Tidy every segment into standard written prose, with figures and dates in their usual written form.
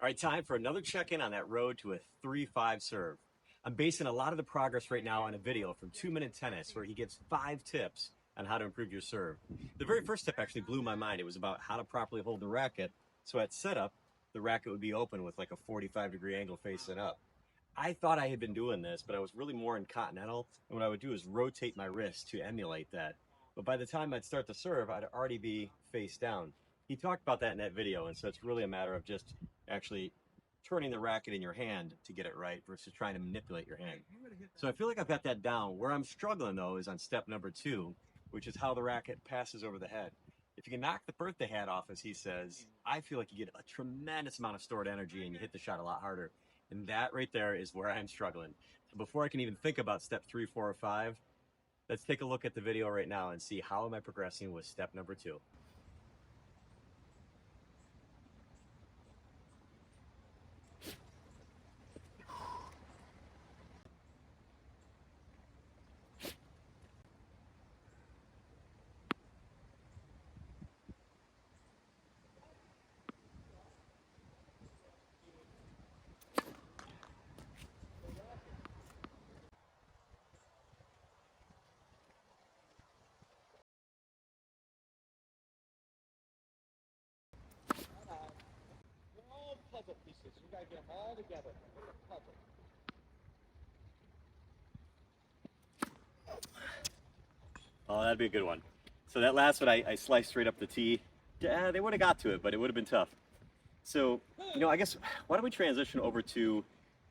All right, time for another check-in on that road to a 3-5 serve. I'm basing a lot of the progress right now on a video from 2Minute Tennis where he gives 5 tips on how to improve your serve. The very first tip actually blew my mind. It was about how to properly hold the racket. So at setup, the racket would be open with like a 45-degree angle facing up. I thought I had been doing this, but I was really more in continental. And what I would do is rotate my wrist to emulate that. But by the time I'd start to serve, I'd already be face down. He talked about that in that video. And so it's really a matter of just actually turning the racket in your hand to get it right versus trying to manipulate your hand. So I feel like I've got that down. Where I'm struggling though is on step number 2, which is how the racket passes over the head. If you can knock the birthday hat off, as he says, I feel like you get a tremendous amount of stored energy and you hit the shot a lot harder. And that right there is where I'm struggling. So before I can even think about step 3, 4, or 5, let's take a look at the video right now and see how am I progressing with step number 2. All puzzle pieces. You gotta get them all together. It's a puzzle. Oh, that'd be a good one. So that last one, I sliced straight up the tee. Yeah, they would have got to it, but it would have been tough. So, I guess, why don't we transition over to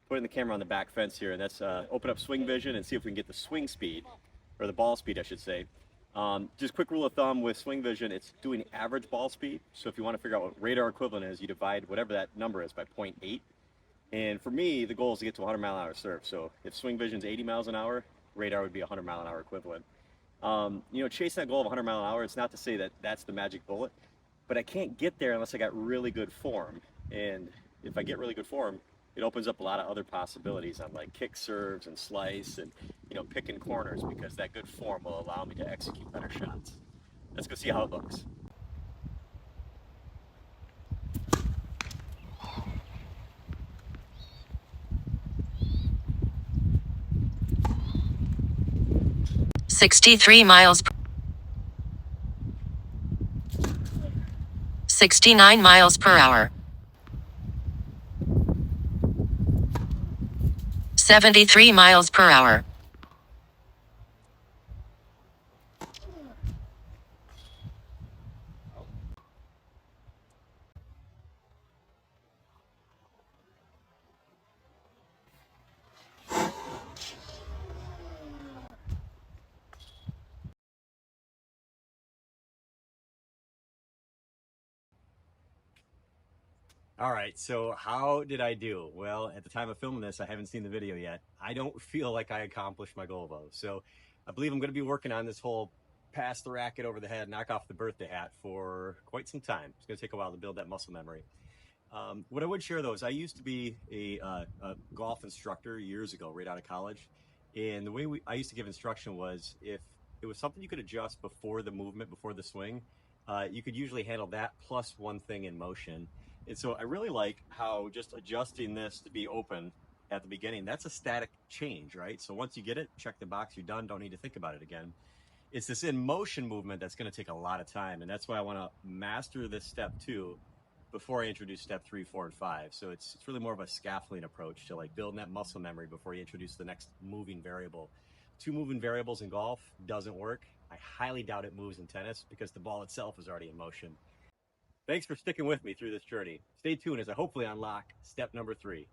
putting the camera on the back fence here, and that's open up swing vision and see if we can get the swing speed, or the ball speed, I should say. Just quick rule of thumb with swing vision, it's doing average ball speed. So if you want to figure out what radar equivalent is, you divide whatever that number is by 0.8. And for me, the goal is to get to 100-mile-an-hour serve. So if swing vision's 80 miles an hour, radar would be 100-mile-an-hour equivalent. Chasing that goal of 100 mile an hour, it's not to say that that's the magic bullet, but I can't get there unless I got really good form. And if I get really good form, it opens up a lot of other possibilities on like kick serves and slice and, picking corners, because that good form will allow me to execute better shots. Let's go see how it looks. $63 miles, 69 miles per hour, 73 miles per hour, 'All right, so how did I do? Well, at the time of filming this, I haven't seen the video yet. I don't feel like I accomplished my goal though. So I believe I'm going to be working on this whole pass the racket over the head, knock off the birthday hat for quite some time. It's going to take a while to build that muscle memory. What I would share though is I used to be a golf instructor years ago, right out of college. And the way I used to give instruction was if it was something you could adjust before the movement, before the swing, you could usually handle that plus one thing in motion. And so I really like how just adjusting this to be open at the beginning, that's a static change, right? So once you get it, check the box, you're done, don't need to think about it again. It's this in motion movement that's going to take a lot of time. And that's why I want to master this step 2 before I introduce step 3, 4, and 5. So it's really more of a scaffolding approach to like building that muscle memory before you introduce the next moving variable. 2 moving variables in golf doesn't work. I highly doubt it moves in tennis because the ball itself is already in motion. Thanks for sticking with me through this journey. Stay tuned as I hopefully unlock step number 3.